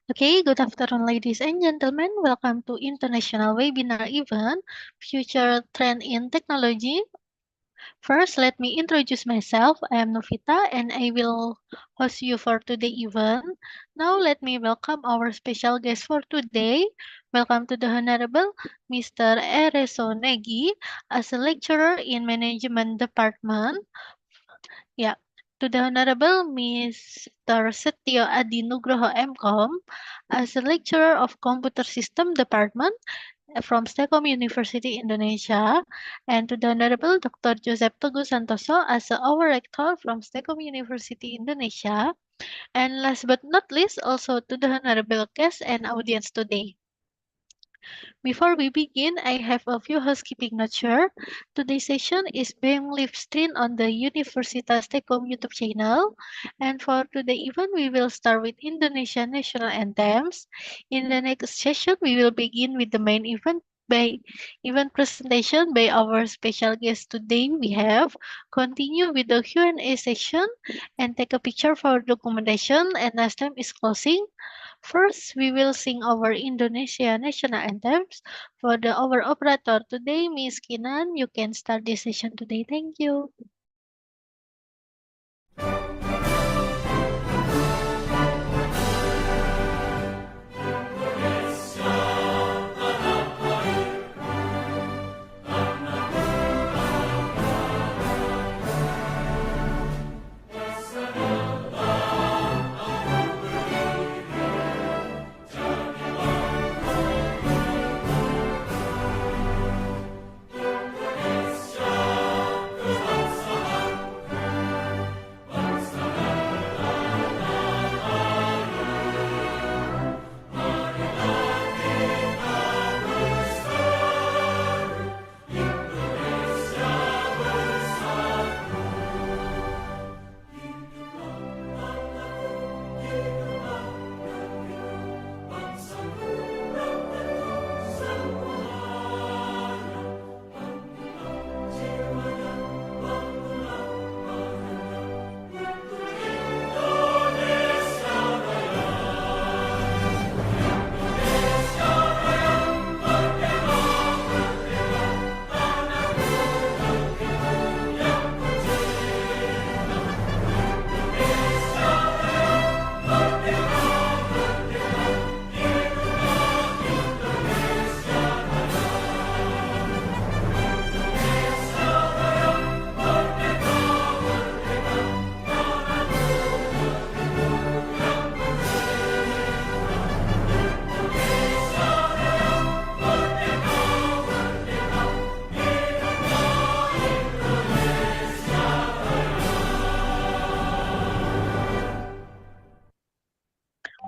Okay, good afternoon, ladies and gentlemen. Welcome to International Webinar Event, Future Trend in Technology. First, let me introduce myself. I am Novita and I will host you for today's event. Now, let me welcome our special guest for today. Welcome to the Honorable Mr. Ereso Negi as a lecturer in Management Department. Yeah. To the Honorable Mr. Setiyo Adi Nugroho M.Kom as a lecturer of Computer System Department from STEKOM University Indonesia, and to the Honorable Dr. Joseph Teguh Santoso as our Rector from STEKOM University Indonesia, and last but not least, also to the Honorable guest and audience today. Before we begin, I have a few housekeeping notes here. Today's session is being live streamed on the Universitas Tekom YouTube channel. And for today event, we will start with Indonesian national anthems. In the next session, we will begin with the main event presentation by our special guest today. We have continue with the Q&A session and take a picture for documentation. And as time is closing, first, we will sing our Indonesia national anthems. For our operator today, Miss Kinan, you can start this session today. Thank you.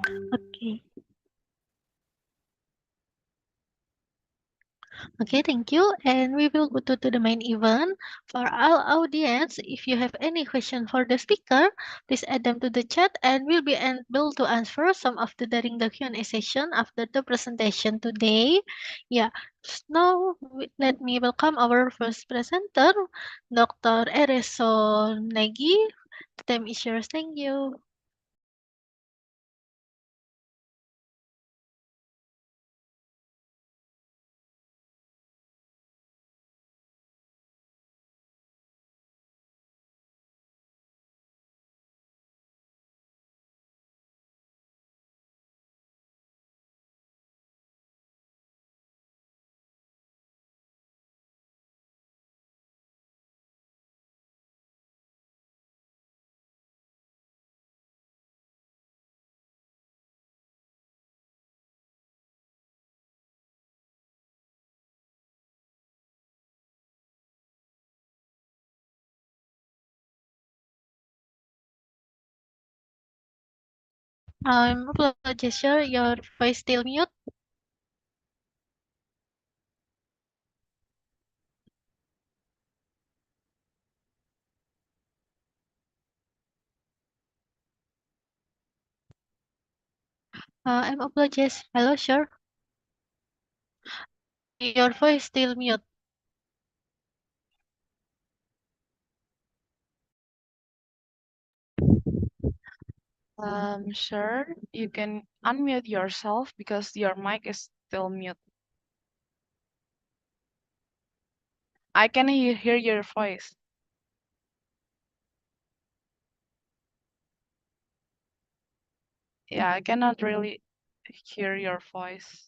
Okay. Okay, thank you. And we will go to the main event. For our audience, if you have any question for the speaker, please add them to the chat and we'll be able to answer some of the during the Q&A session after the presentation today. Yeah. Now, let me welcome our first presenter, Dr. Ereso Negi. The time is yours. Thank you. Apologize, sir. Your voice still mute. I'm apologize. Hello, sir. Your voice still mute. Sir, you can unmute yourself because your mic is still mute. I can hear your voice. Yeah, I cannot really hear your voice.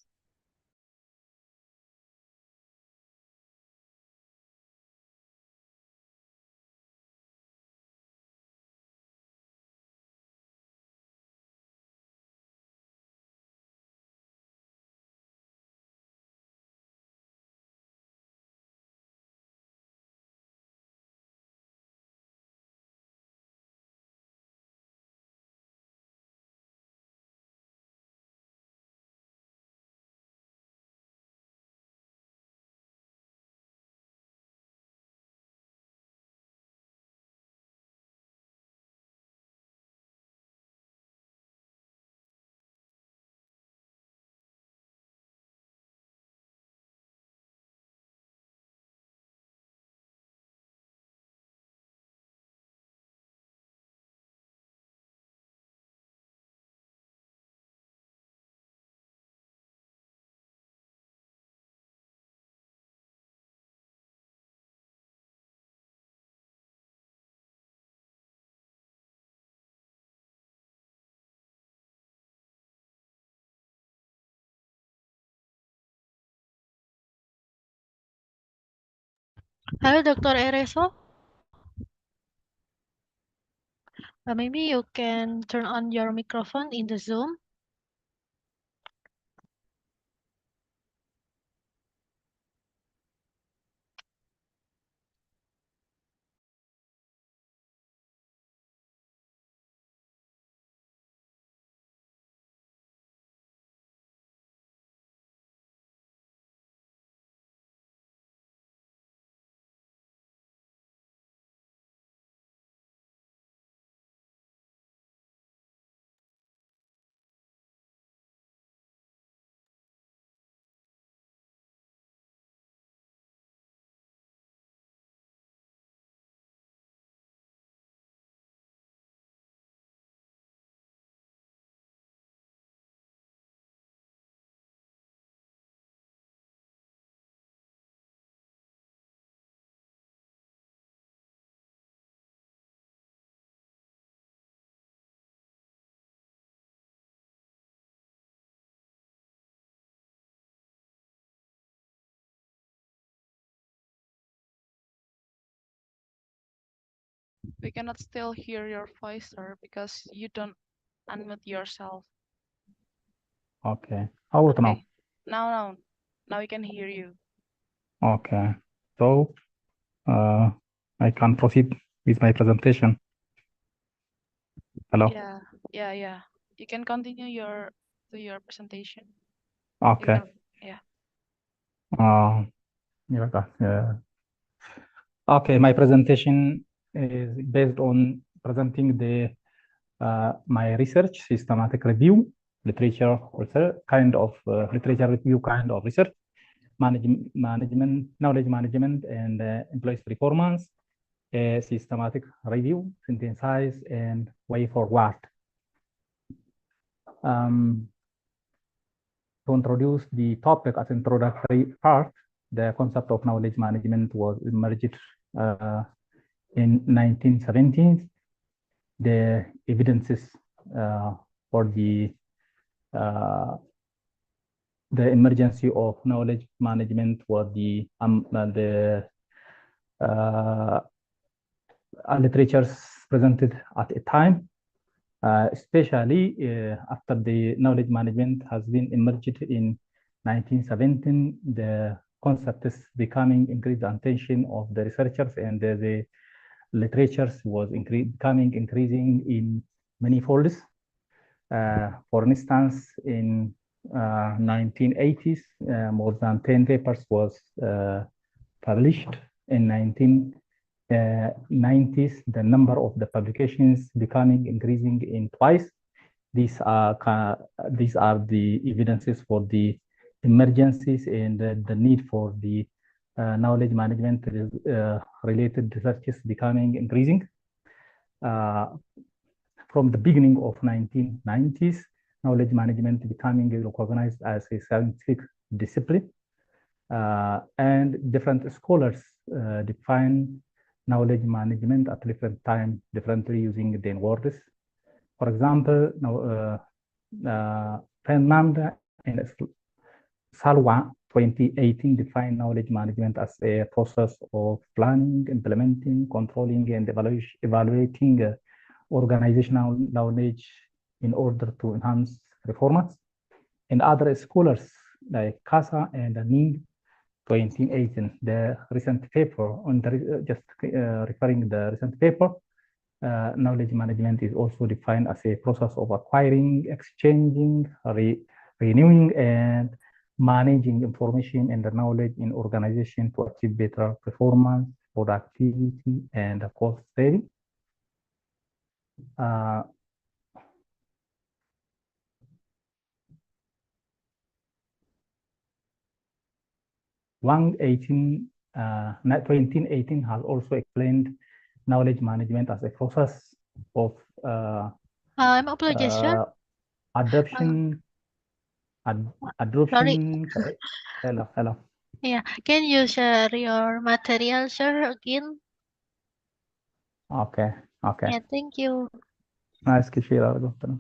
Hello, Dr. Ereso. Maybe you can turn on your microphone in the Zoom. We cannot still hear your voice, sir, because you don't unmute yourself. Okay. How about now? Okay. Now we can hear you. Okay. So I can proceed with my presentation. Hello. Yeah. You can continue your presentation. Okay. Yeah. Okay. My presentation is based on presenting the my research systematic review, literature research kind of literature review kind of research, management, knowledge management, and employees performance, a systematic review, synthesize, and way forward. To introduce the topic as introductory part, the concept of knowledge management was emerged in 1970s. The evidences for the emergency of knowledge management were the literatures presented at a time, especially after the knowledge management has been emerged in 1917, the concept is becoming increased attention of the researchers, and the literatures was becoming increasing in many folds. For instance, in 1980s, more than 10 papers was published. In 1990s, the number of the publications becoming increasing in twice. These are the evidences for the emergencies and the need for the knowledge management related researches becoming increasing. from the beginning of 1990s, knowledge management becoming recognized as a scientific discipline. And different scholars define knowledge management at different time differently using their words. For example, Fernanda and Salwa 2018 defined knowledge management as a process of planning, implementing, controlling, and evaluating organizational knowledge in order to enhance performance. And other scholars like Casa and Negi 2018, the recent paper on the referring the recent paper, knowledge management is also defined as a process of acquiring, exchanging, renewing, and managing information and the knowledge in organization to achieve better performance, productivity, and cost saving. Wang 2018 has also explained knowledge management as a process of I'm apologize, sir. adoption. Adoption. Hello. Yeah, can you share your material, sir, again? Okay. Yeah, thank you. Nice to share our doctor.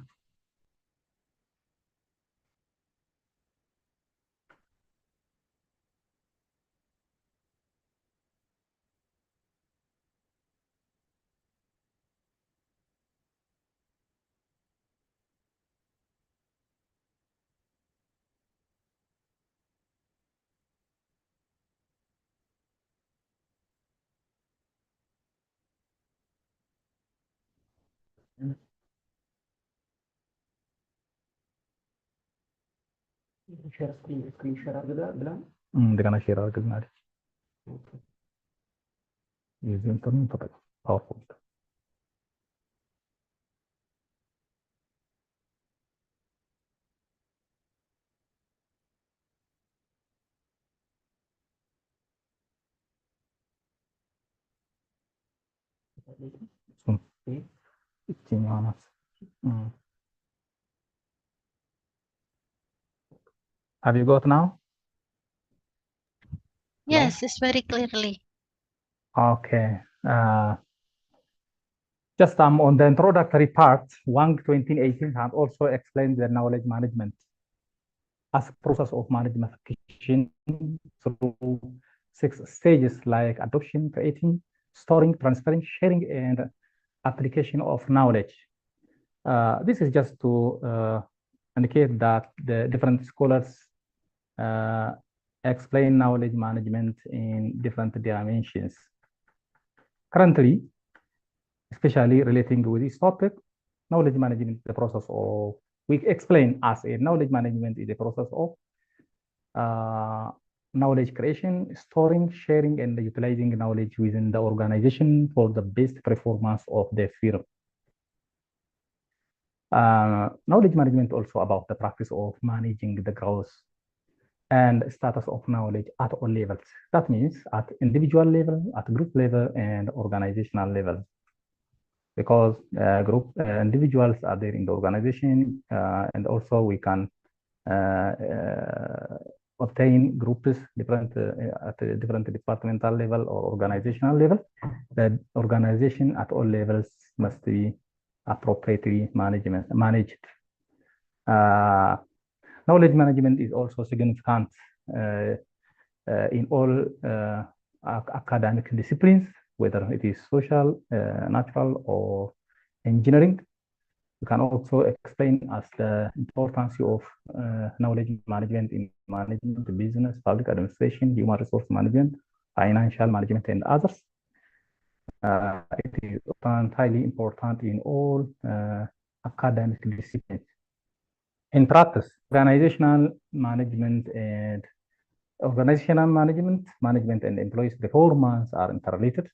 Share screen share bilang. Dengan share dengan using term PowerPoint. Have you got now? Yes, it's very clearly. Okay. Just on the introductory part, Wang 2018 had also explained the knowledge management as a process of management through 6 stages like adoption, creating, storing, transferring, sharing, and application of knowledge. This is just to indicate that the different scholars explain knowledge management in different dimensions. Currently, especially relating with this topic, knowledge management is the process of, we explain as a knowledge management is a process of knowledge creation, storing, sharing, and utilizing knowledge within the organization for the best performance of the firm. Knowledge management also about the practice of managing the growth and status of knowledge at all levels. That means at individual level, at group level, and organizational level. Because individuals are there in the organization, and also we can obtain groups different at a different departmental level or organizational level. The organization at all levels must be appropriately managed. Knowledge management is also significant in all academic disciplines, whether it is social, natural, or engineering. You can also explain as the importance of knowledge management in management, business, public administration, human resource management, financial management, and others. It is highly important in all academic disciplines. In practice, organizational management, and employees' performance are interrelated.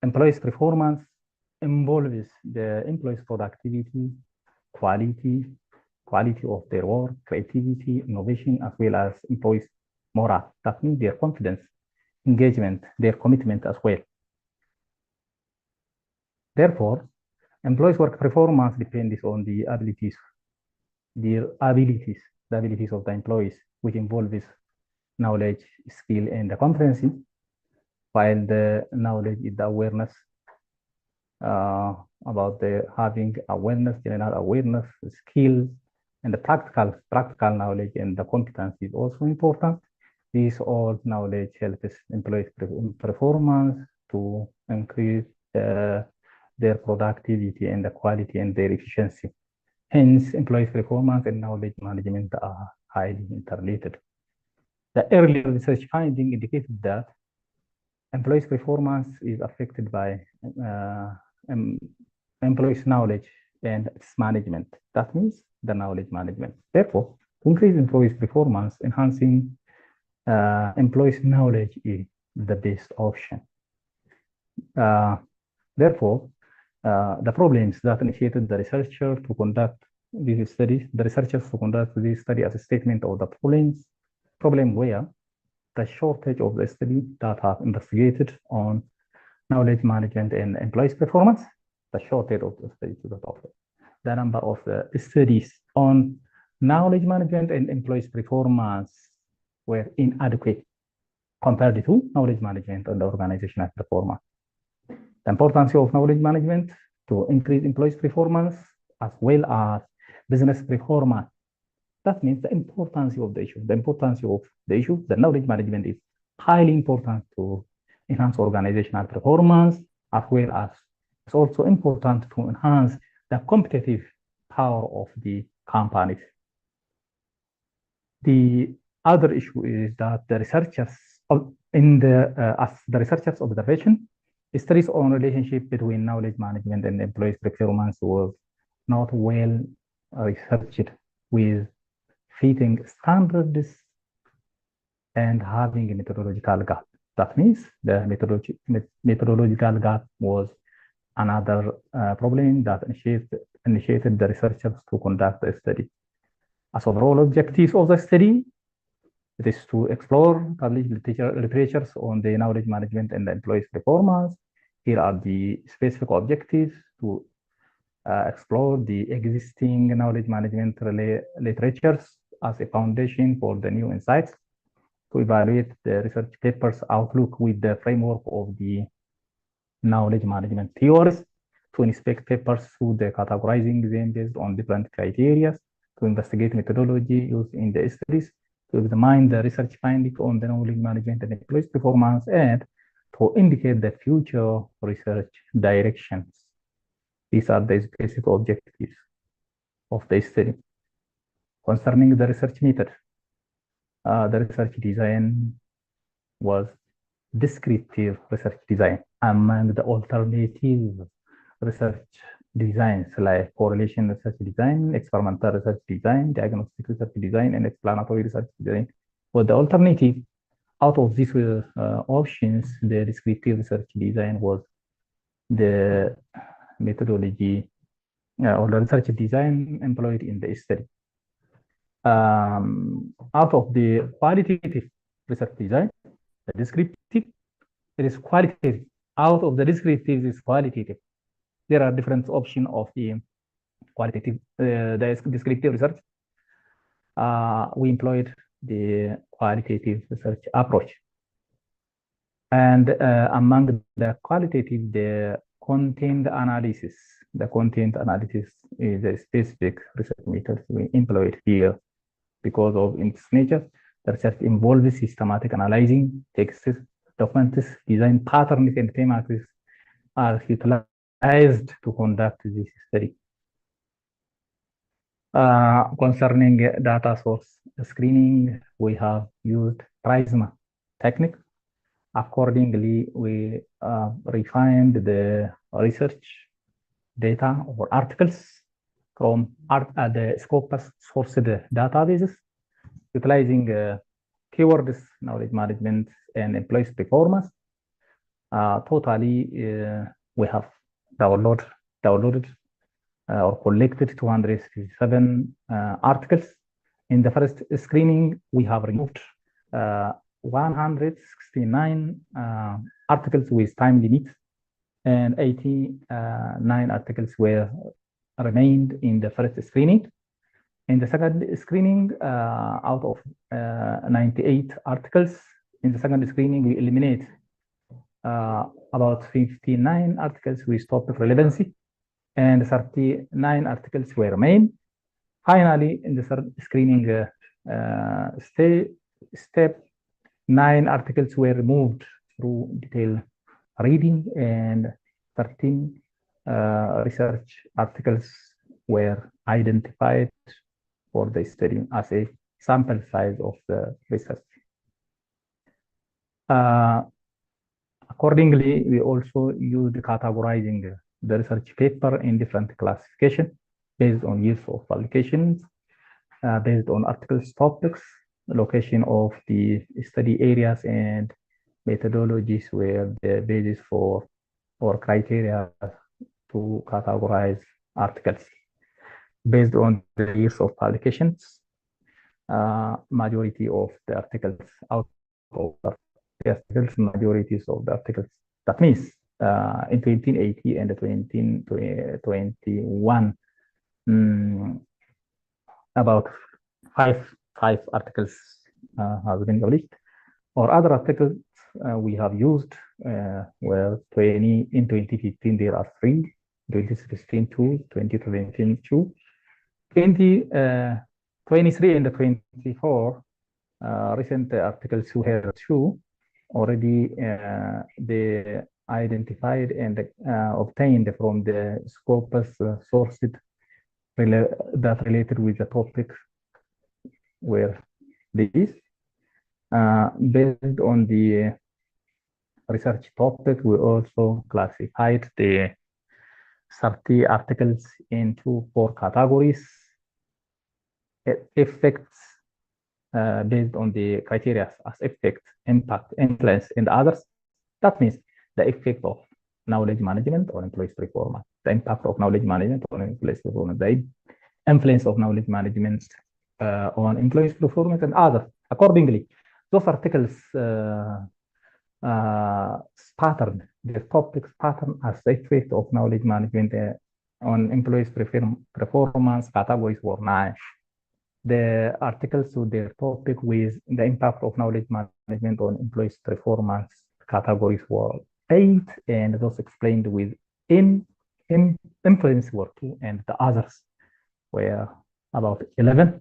Employees' performance involves the employees' productivity, quality of their work, creativity, innovation, as well as employees' morale. That means their confidence, engagement, their commitment as well. Therefore, employees' work performance depends on the abilities of the employees, which involves knowledge, skill, and the competency, while the knowledge is the awareness about the having awareness, general awareness, skills, and the practical knowledge and the competence is also important. This all knowledge helps employees' performance to increase their productivity and the quality and their efficiency. Hence, employees' performance and knowledge management are highly interrelated. The earlier research finding indicated that employees' performance is affected by employees' knowledge and its management. That means the knowledge management. Therefore, to increase employees' performance, enhancing employees' knowledge is the best option. Therefore, the problems that initiated the researcher to conduct these studies, the researchers to conduct this study as a statement of the problem where the shortage of the study that have investigated on knowledge management and employees' performance, the shortage of the study to the topic. The number of the studies on knowledge management and employees' performance were inadequate compared to knowledge management and organizational performance. The importance of knowledge management to increase employees' performance as well as business performance. That means the importance of the issue. The knowledge management is highly important to enhance organizational performance, as well as it's also important to enhance the competitive power of the companies. The other issue is that the researchers as the researchers' observation, studies on relationship between knowledge management and employees' performance was not well researched with fitting standards and having a methodological gap. That means the methodological gap was another problem that initiated the researchers to conduct the study. As overall objectives of the study, it is to explore published literatures on the knowledge management and the employees' performance. Here are the specific objectives: to explore the existing knowledge management literatures as a foundation for the new insights, to evaluate the research papers' outlook with the framework of the knowledge management theories, to inspect papers through the categorizing them based on different criteria, to investigate methodology used in the studies, to examine the research findings on the knowledge management and employees' performance, and to indicate the future research directions. These are the basic objectives of the study. Concerning the research method, the research design was descriptive research design among the alternative research designs like correlation research design, experimental research design, diagnostic research design, and explanatory research design. For the alternative, out of these options, the descriptive research design was the methodology or the research design employed in the study. Out of the qualitative research design, the descriptive, it is qualitative. Out of the descriptive is qualitative. There are different options of the qualitative, the descriptive research. We employed the qualitative research approach. And among the qualitative, the content analysis. The content analysis is a specific research method we employed here because of its nature. The research involves systematic analyzing texts, documents, design patterns, and thematics are utilized to conduct this study. Concerning data source screening, we have used Prisma technique. Accordingly, we refined the research data or articles from the Scopus sourced databases, utilizing keywords, knowledge management, and employees' performance. Totally, we have downloaded or collected 267 articles. In the first screening, we have removed 169 articles with time limit and 89 articles were remained in the first screening. In the second screening, out of 98 articles, in the second screening, we eliminate about 59 articles with topic relevancy, and 39 articles were remained. Finally, in the third screening step, 9 articles were removed through detailed reading, and 13 research articles were identified for the study as a sample size of the research. Accordingly, we also used categorizing the research paper in different classification based on years of publications, based on articles topics, location of the study areas, and methodologies were the basis for or criteria to categorize articles. Based on the years of publications, majority of the articles out of the articles, majorities of the articles. That means in 2080 and 2021, about five articles have been published, or other articles we have used were 20 in 2015 there are 3, 2016 2, 2017 2, 2023 and 24 recent articles who have 2 already they identified and obtained from the Scopus sources that related with the topic where these. Based on the research topic, we also classified the 30 articles into 4 categories. Effects based on the criteria as effect, impact, influence, and others. That means the effect of knowledge management on employees' performance, the impact of knowledge management on employees' performance, the influence of knowledge management on employees' performance, and others. Accordingly, those articles pattern, the topics pattern as the effect of knowledge management on employees' performance categories were 9. The articles with their topic with the impact of knowledge management on employees' performance categories were 8, and those explained with influence were 2, and the others were about 11.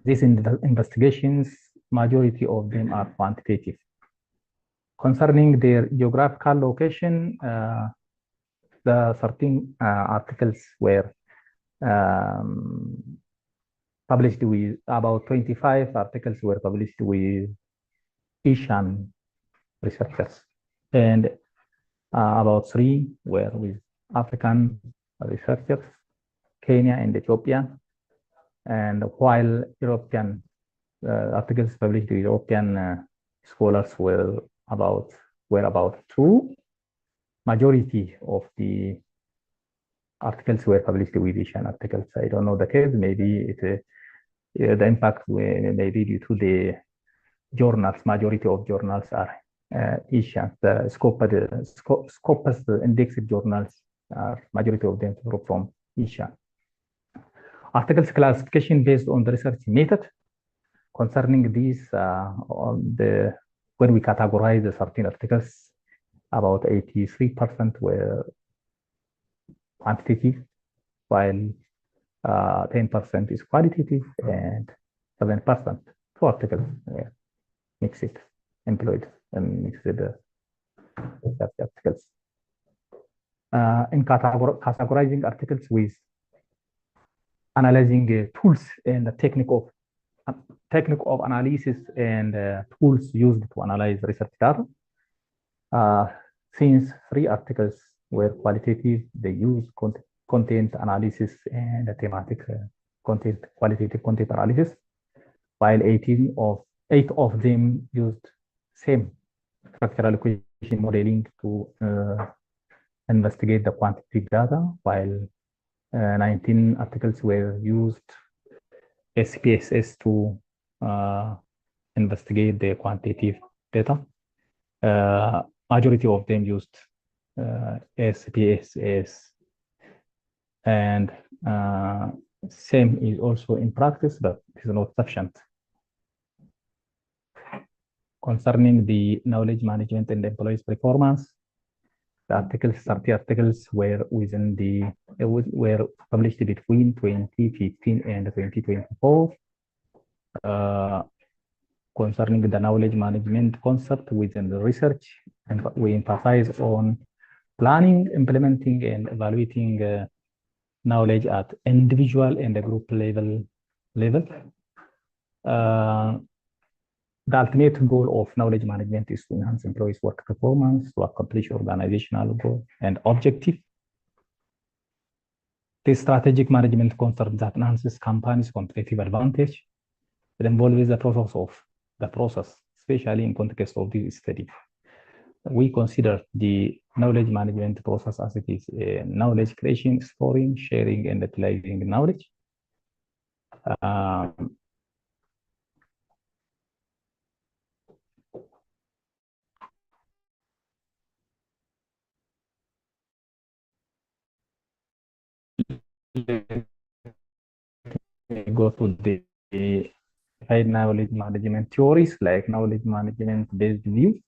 These investigations, majority of them are quantitative. Concerning their geographical location, the 13 articles were published with about 25 articles were published with Asian researchers, and about 3 were with African researchers, Kenya and Ethiopia, and while European articles published with European scholars were about 2. Majority of the articles were published with Asian articles. I don't know the case. Maybe the impact may be due to the journals. Majority of journals are Asian. The Scopus indexed journals are majority of them from Asia. Articles classification based on the research method. Concerning these, when we categorize the 13 articles, about 83% were quantitative, while 10% is qualitative, and 7% 2 articles mixed employed and mixed research articles. In categorizing articles with analyzing tools and the technique of analysis and tools used to analyze research data. Since 3 articles were qualitative, they use content analysis and thematic qualitative content analysis, while 8 of them used same structural equation modeling to investigate the quantitative data, while 19 articles were used SPSS to investigate the quantitative data. Majority of them used SPSS. And same is also in practice, but it is not sufficient. Concerning the knowledge management and employees' performance, the articles, 30 articles were were published between 2015 and 2024. Concerning the knowledge management concept within the research, and we emphasize on planning, implementing, and evaluating knowledge at individual and the group level. The ultimate goal of knowledge management is to enhance employees' work performance, to accomplish organizational goal and objective. The strategic management concept that enhances companies' competitive advantage. It involves the process, especially in context of this study. We consider the knowledge management process as it is knowledge creation, storing, sharing, and utilizing knowledge. Go to the knowledge management theories like knowledge management based view,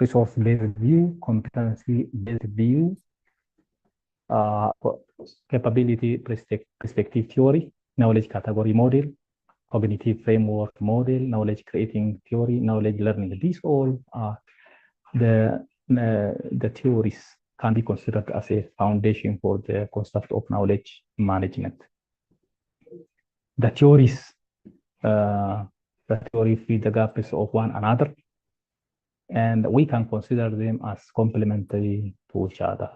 resource based view, competency based view, capability perspective theory, knowledge category model, cognitive framework model, knowledge creating theory, knowledge learning. These all are the theories can be considered as a foundation for the concept of knowledge management. The theories fill the gaps of one another, and we can consider them as complementary to each other.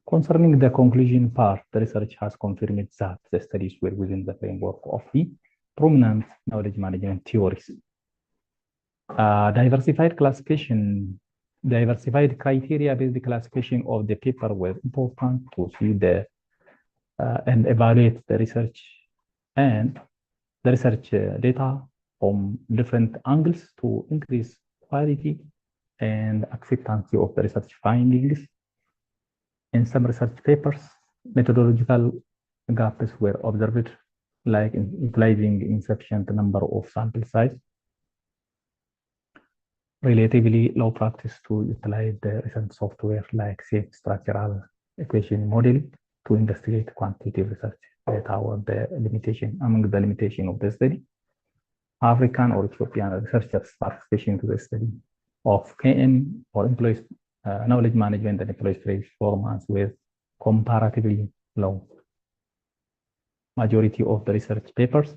Concerning the conclusion part, the research has confirmed that the studies were within the framework of the prominent knowledge management theories. Diversified criteria-based classification of the paper was important to see and evaluate the research and the research data from different angles to increase quality and acceptance of the research findings. In some research papers, methodological gaps were observed, like utilizing insufficient number of sample size, relatively low practice to utilize the recent software like safe structural equation model to investigate quantitative research data or the limitation among the limitation of the study. African or Ethiopian researchers participation to the study of KM or employees knowledge management and employees performance with comparatively low. Majority of the research papers,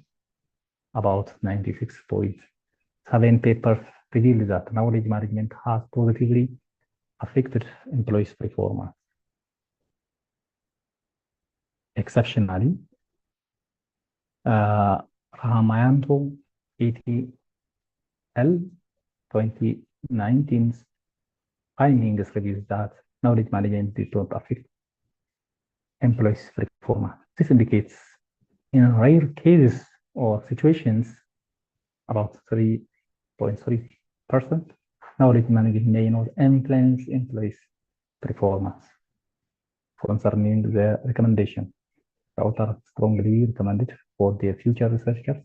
about 96.7 papers, reveal that knowledge management has positively affected employees' performance. Exceptionally, Rahamayanto et al. 2019 findings reveals that knowledge management did not affect employees' performance. This indicates in rare cases or situations, about 3.3%, knowledge management may not influence employees' performance. Concerning the recommendation, the author strongly recommended for their future researchers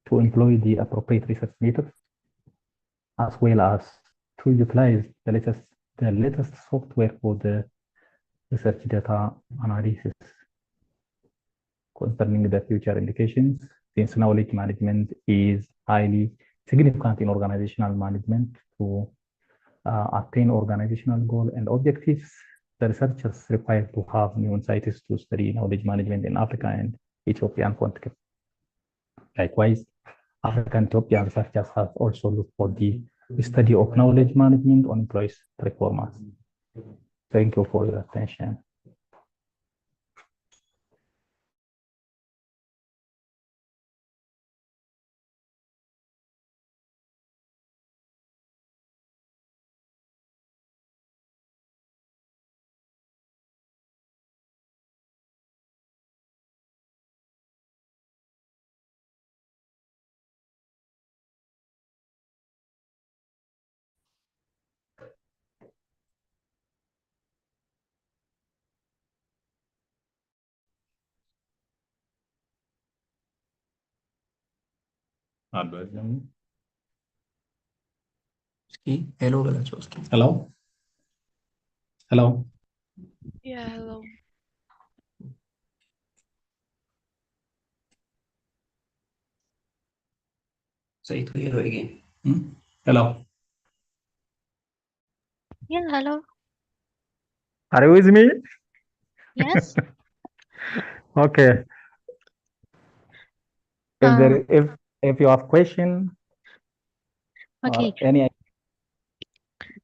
to employ the appropriate research methods, as well as to utilize the latest software for the research data analysis. Concerning the future indications, since knowledge management is highly significant in organizational management to attain organizational goals and objectives, the researchers require to have new insights to study knowledge management in Africa and Ethiopian context. Likewise, African Ethiopian researchers have also looked for the study of knowledge management on employees' performance. Thank you for your attention. Hello belajar. Hello? Hello? Yeah, hello. Say it hello again. Hello? Yeah, hello. Are you with me? Yes. Okay. Uh, If you have question okay. or any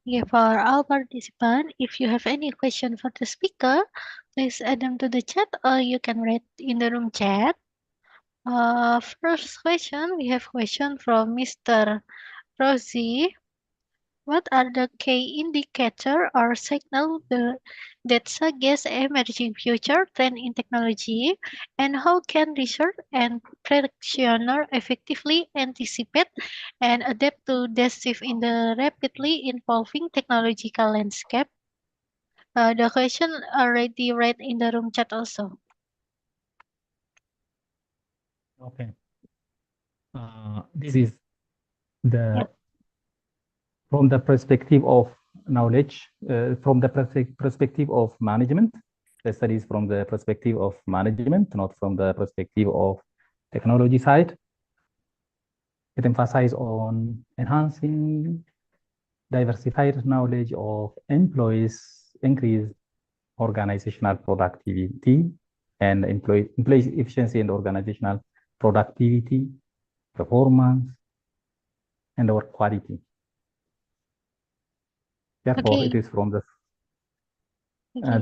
Yeah, for all participants, if you have any question for the speaker, please add them to the chat or you can write in the room chat. First question, we have question from Mr. Rosie. What are the key indicator or that suggest emerging future trend in technology, and how can research and practitioner effectively anticipate and adapt to this shift in the rapidly evolving technological landscape? The question already read in the room chat also. okay. This is the Yeah. from the perspective of knowledge, from the perspective of management. The study is from the perspective of management, not from the perspective of technology side. It emphasizes on enhancing diversified knowledge of employees, increase organizational productivity, and employee efficiency and organizational productivity, performance, and our quality. Therefore, Okay. it is from the Okay.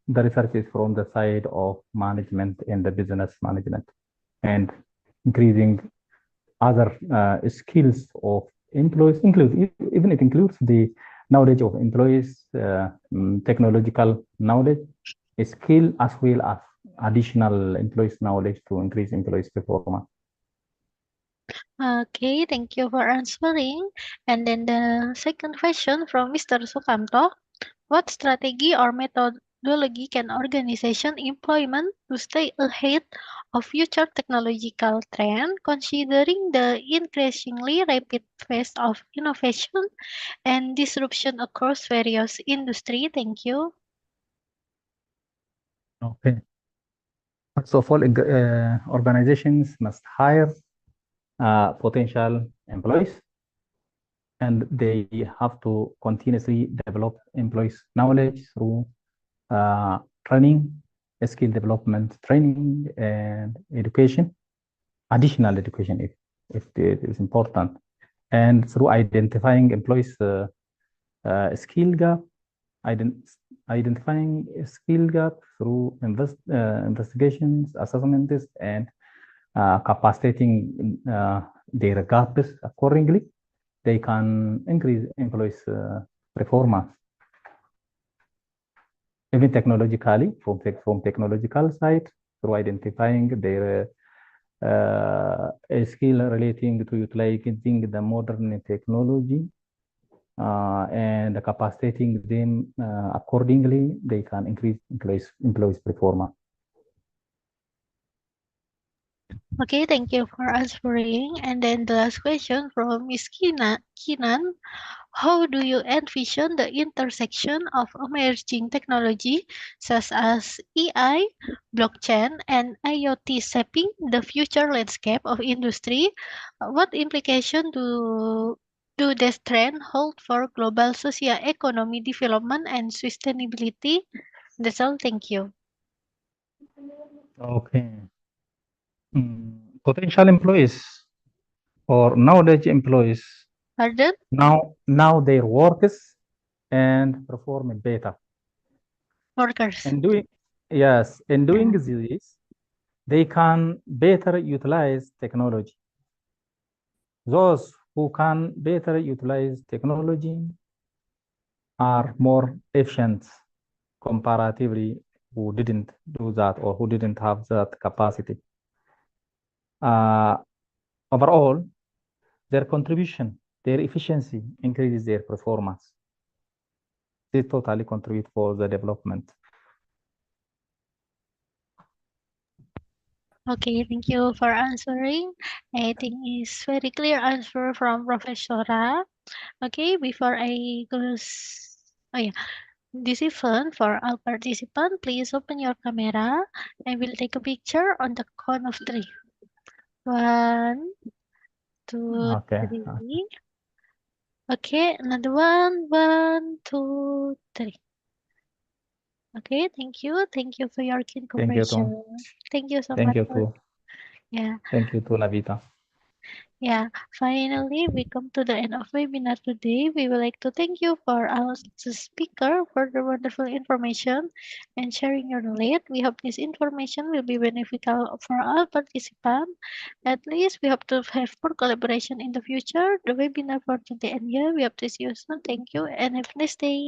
the research is from the side of management and the business management, and increasing other skills of employees, even it includes the knowledge of employees, technological knowledge, skill, as well as additional employees knowledge to increase employees performance. Okay, thank you for answering. And then the second question from Mr. Sukamto. What strategy or methodology can organization implement to stay ahead of future technological trend, considering the increasingly rapid pace of innovation and disruption across various industries? Thank you. Okay. First of all, organizations must hire potential employees, and they have to continuously develop employees' knowledge through training, skill development, training, and education, additional education if it is important, and through identifying employees' skill gap, identifying skill gap through investigations, assessments, and capacitating their gaps accordingly, they can increase employees' performance. Even technologically, from technological side, through identifying their skill relating to utilizing the modern technology and capacitating them accordingly, they can increase employees' performance. Okay, thank you for answering. And then the last question from Ms. Kinan. How do you envision the intersection of emerging technology such as AI, blockchain, and IoT shaping the future landscape of industry? What implication do this trend hold for global socio-economic development and sustainability? That's all. Thank you. Okay. Potential employees or knowledge employees Pardon? now their works and perform better. Workers. And doing this, they can better utilize technology. Those who can better utilize technology are more efficient comparatively who didn't do that or who didn't have that capacity. Overall, their contribution, their efficiency increases their performance. They totally contribute for the development. Okay, thank you for answering. I think it's very clear answer from Professora. Okay, before I goes, oh yeah, this event for all participants, please open your camera. I will take a picture on the count of three. 1, 2, Okay. 3. Okay, another one. 1, 2, 3. Okay, thank you. Thank you for your keen Thank you, Tom. cooperation. Thank you so Thank much you for, too. yeah. Thank you too, Novita. Yeah, finally, we come to the end of webinar today. We would like to thank you for our speaker for the wonderful information and sharing your knowledge. We hope this information will be beneficial for all participants. At least we hope to have more collaboration in the future. The webinar for today and here. We hope to see you soon. Thank you and have a nice day.